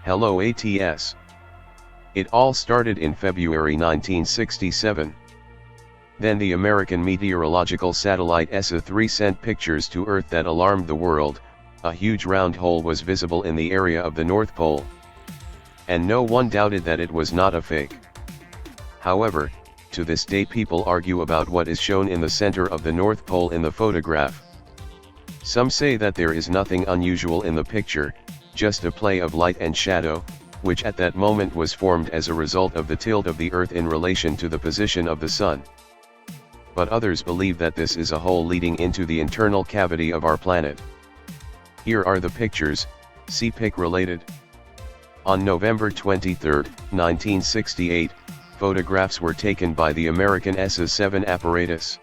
Hello ATS. It all started in February 1967. Then the American meteorological satellite ESA-3 sent pictures to Earth that alarmed the world. A huge round hole was visible in the area of the North Pole. And no one doubted that it was not a fake. However, to this day people argue about what is shown in the center of the North Pole in the photograph. Some say that there is nothing unusual in the picture, just a play of light and shadow, which at that moment was formed as a result of the tilt of the Earth in relation to the position of the Sun. But others believe that this is a hole leading into the internal cavity of our planet. Here are the pictures, see pic related. On November 23, 1968, photographs were taken by the American ESA-7 apparatus.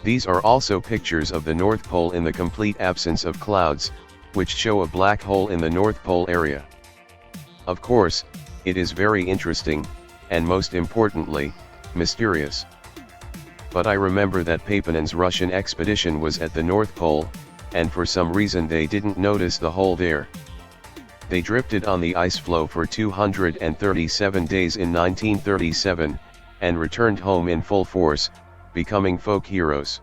These are also pictures of the North Pole in the complete absence of clouds, which show a black hole in the North Pole area. Of course, it is very interesting, and most importantly, mysterious. But I remember that Papanin's Russian expedition was at the North Pole, and for some reason they didn't notice the hole there. They drifted on the ice floe for 237 days in 1937, and returned home in full force, becoming folk heroes.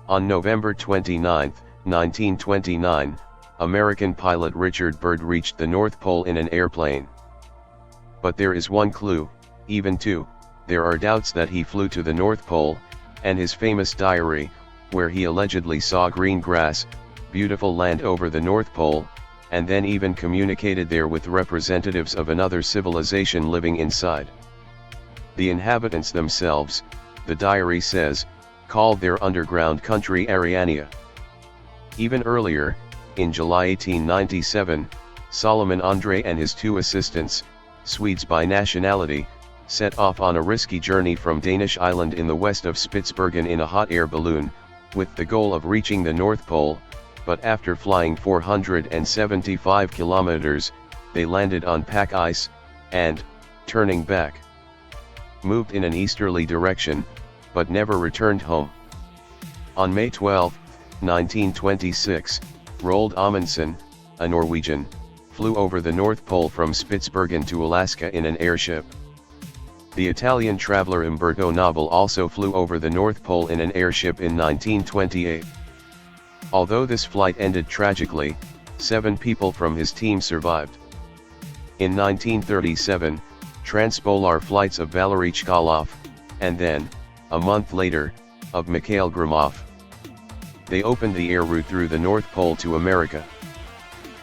On November 29, 1929, American pilot Richard Byrd reached the North Pole in an airplane. But there is one clue, even two, there are doubts that he flew to the North Pole, and his famous diary, where he allegedly saw green grass, beautiful land over the North Pole, and then even communicated there with representatives of another civilization living inside. The inhabitants themselves, the diary says, called their underground country Ariania. Even earlier, in July 1897, Solomon André and his two assistants, Swedes by nationality, set off on a risky journey from Danish Island in the west of Spitsbergen in a hot air balloon, with the goal of reaching the North Pole, but after flying 475 kilometers, they landed on pack ice, and, turning back, moved in an easterly direction, but never returned home. On May 12, 1926, Roald Amundsen, a Norwegian, flew over the North Pole from Spitsbergen to Alaska in an airship. The Italian traveler Umberto Nobile also flew over the North Pole in an airship in 1928. Although this flight ended tragically, 7 people from his team survived. In 1937, transpolar flights of Valery Chkalov, and then, a month later, of Mikhail Gromov. They opened the air route through the North Pole to America.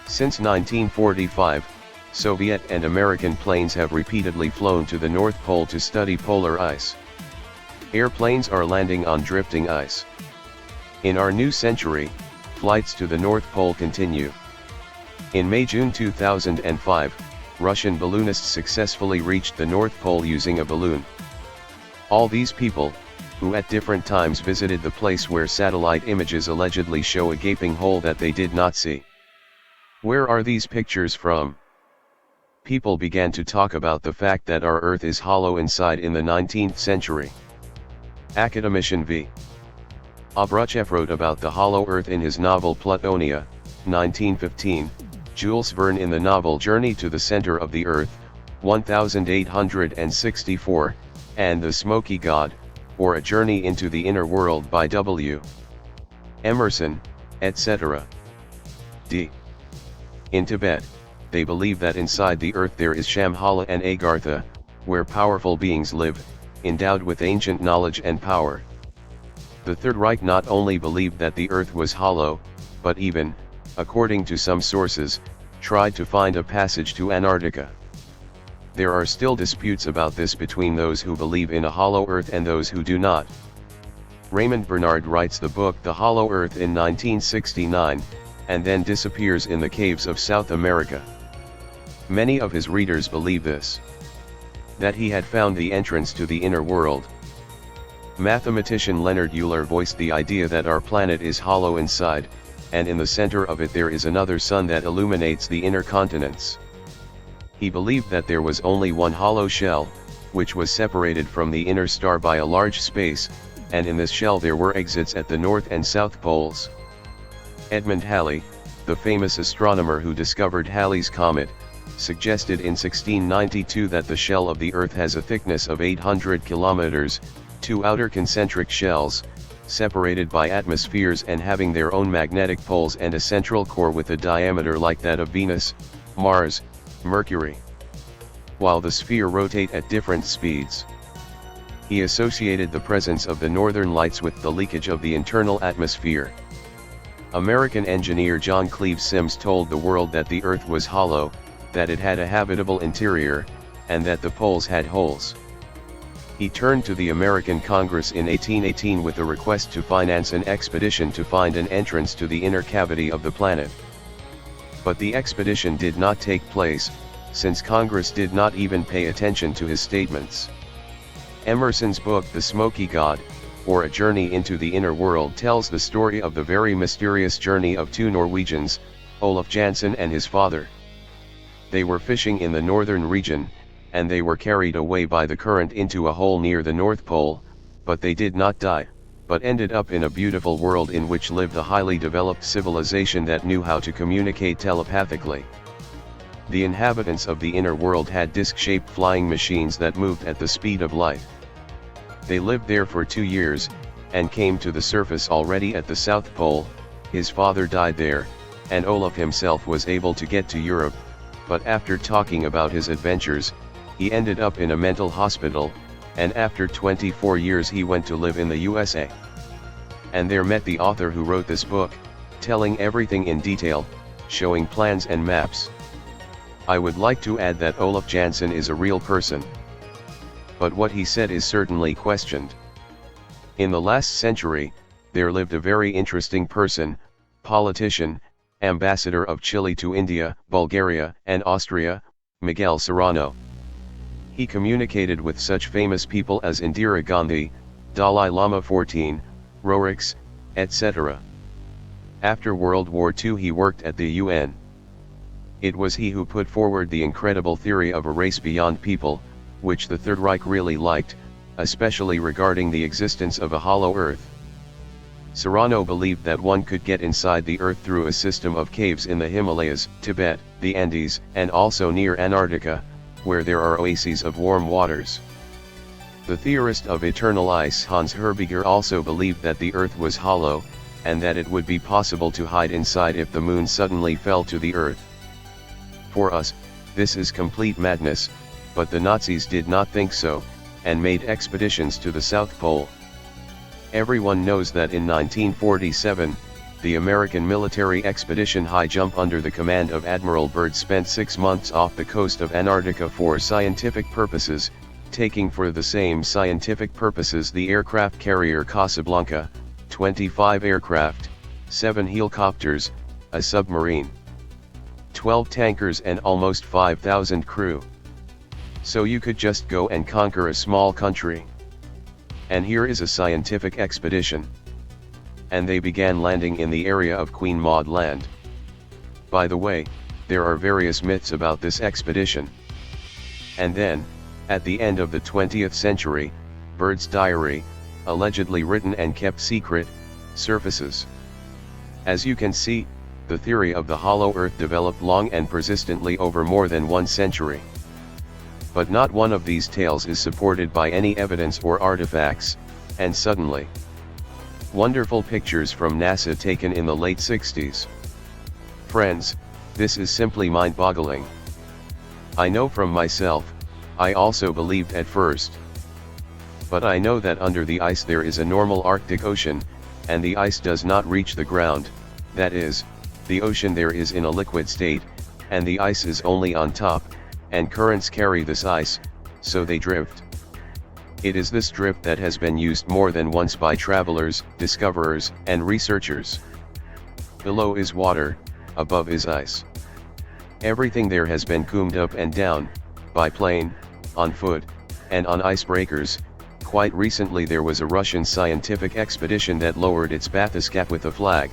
Since 1945, Soviet and American planes have repeatedly flown to the North Pole to study polar ice. Airplanes are landing on drifting ice. In our new century, flights to the North Pole continue. In May-June 2005, Russian balloonists successfully reached the North Pole using a balloon. All these people, who at different times visited the place where satellite images allegedly show a gaping hole that they did not see. Where are these pictures from? People began to talk about the fact that our Earth is hollow inside in the 19th century. Academician V. Agartha wrote about the hollow Earth in his novel Plutonia, 1915, Jules Verne in the novel Journey to the Center of the Earth, 1864, and The Smoky God, or A Journey into the Inner World by W. Emerson, etc. D. In Tibet, they believe that inside the earth there is Shambhala and Agartha, where powerful beings live, endowed with ancient knowledge and power. The Third Reich not only believed that the earth was hollow, but even, according to some sources, tried to find a passage to Antarctica. There are still disputes about this between those who believe in a hollow earth and those who do not. Raymond Bernard writes the book The Hollow Earth in 1969, and then disappears in the caves of South America. Many of his readers believe this. That he had found the entrance to the inner world. Mathematician Leonard Euler voiced the idea that our planet is hollow inside, and in the center of it there is another sun that illuminates the inner continents. He believed that there was only one hollow shell, which was separated from the inner star by a large space, and in this shell there were exits at the north and south poles. Edmund Halley, the famous astronomer who discovered Halley's Comet, suggested in 1692 that the shell of the Earth has a thickness of 800 kilometers, two outer concentric shells, separated by atmospheres and having their own magnetic poles and a central core with a diameter like that of Venus, Mars, Mercury, while the sphere rotate at different speeds. He associated the presence of the northern lights with the leakage of the internal atmosphere. American engineer John Cleves Sims told the world that the Earth was hollow, that it had a habitable interior, and that the poles had holes. He turned to the American Congress in 1818 with a request to finance an expedition to find an entrance to the inner cavity of the planet. But the expedition did not take place, since Congress did not even pay attention to his statements. Emerson's book The Smoky God, or A Journey into the Inner World, tells the story of the very mysterious journey of two Norwegians, Olaf Jansen and his father. They were fishing in the northern region, and they were carried away by the current into a hole near the North Pole, but they did not die, but ended up in a beautiful world in which lived a highly developed civilization that knew how to communicate telepathically. The inhabitants of the inner world had disc-shaped flying machines that moved at the speed of light. They lived there for 2 years, and came to the surface already at the South Pole. His father died there, and Olaf himself was able to get to Europe, but after talking about his adventures, he ended up in a mental hospital, and after 24 years he went to live in the USA. And there met the author who wrote this book, telling everything in detail, showing plans and maps. I would like to add that Olaf Jansen is a real person. But what he said is certainly questioned. In the last century, there lived a very interesting person, politician, ambassador of Chile to India, Bulgaria, and Austria, Miguel Serrano. He communicated with such famous people as Indira Gandhi, Dalai Lama XIV, Roerich, etc. After World War II he worked at the UN. It was he who put forward the incredible theory of a race beyond people, which the Third Reich really liked, especially regarding the existence of a hollow Earth. Serrano believed that one could get inside the Earth through a system of caves in the Himalayas, Tibet, the Andes, and also near Antarctica, where there are oases of warm waters. The theorist of eternal ice Hans Herbiger also believed that the Earth was hollow, and that it would be possible to hide inside if the moon suddenly fell to the Earth. For us, this is complete madness, but the Nazis did not think so, and made expeditions to the South Pole. Everyone knows that in 1947, the American military expedition High Jump under the command of Admiral Byrd spent 6 months off the coast of Antarctica for scientific purposes, taking for the same scientific purposes the aircraft carrier Casablanca, 25 aircraft, 7 helicopters, a submarine, 12 tankers and almost 5,000 crew. So you could just go and conquer a small country. And here is a scientific expedition. And they began landing in the area of Queen Maud Land. By the way, there are various myths about this expedition. And then, at the end of the 20th century, Byrd's diary, allegedly written and kept secret, surfaces. As you can see, the theory of the hollow Earth developed long and persistently over more than 1 century. But not one of these tales is supported by any evidence or artifacts, and suddenly, wonderful pictures from NASA taken in the late 60s. Friends, this is simply mind-boggling. I know from myself, I also believed at first. But I know that under the ice there is a normal Arctic Ocean, and the ice does not reach the ground, that is, the ocean there is in a liquid state, and the ice is only on top, and currents carry this ice, so they drift. It is this drift that has been used more than once by travelers, discoverers, and researchers. Below is water, above is ice. Everything there has been combed up and down, by plane, on foot, and on icebreakers. Quite recently there was a Russian scientific expedition that lowered its bathyscaphe with a flag.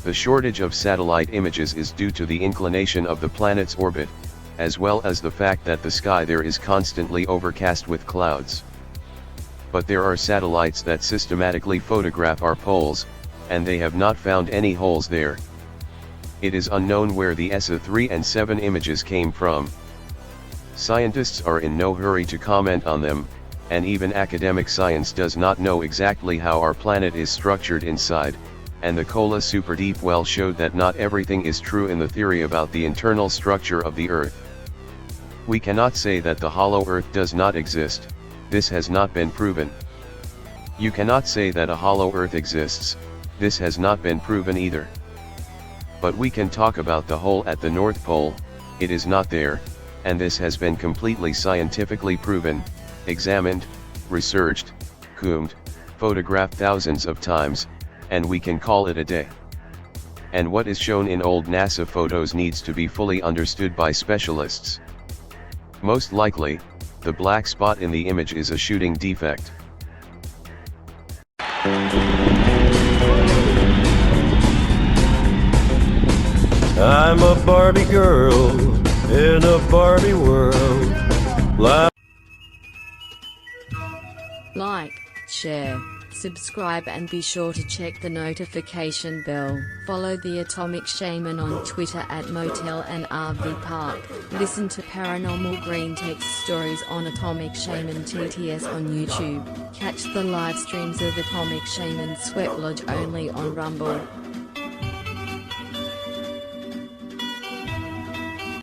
The shortage of satellite images is due to the inclination of the planet's orbit, as well as the fact that the sky there is constantly overcast with clouds. But there are satellites that systematically photograph our poles, and they have not found any holes there. It is unknown where the ESA 3 and 7 images came from. Scientists are in no hurry to comment on them, and even academic science does not know exactly how our planet is structured inside, and the Kola Super Deep Well showed that not everything is true in the theory about the internal structure of the Earth. We cannot say that the hollow Earth does not exist, this has not been proven. You cannot say that a hollow Earth exists, this has not been proven either. But we can talk about the hole at the North Pole, it is not there, and this has been completely scientifically proven, examined, researched, combed, photographed thousands of times, and we can call it a day. And what is shown in old NASA photos needs to be fully understood by specialists. Most likely, the black spot in the image is a shooting defect. I'm a Barbie girl in a Barbie world. Like, share, subscribe and be sure to check the notification bell. Follow the Atomic Shaman on Twitter at Motel and RV Park. Listen to Paranormal Green Text Stories on Atomic Shaman TTS on YouTube. Catch the live streams of Atomic Shaman Sweat Lodge only on Rumble.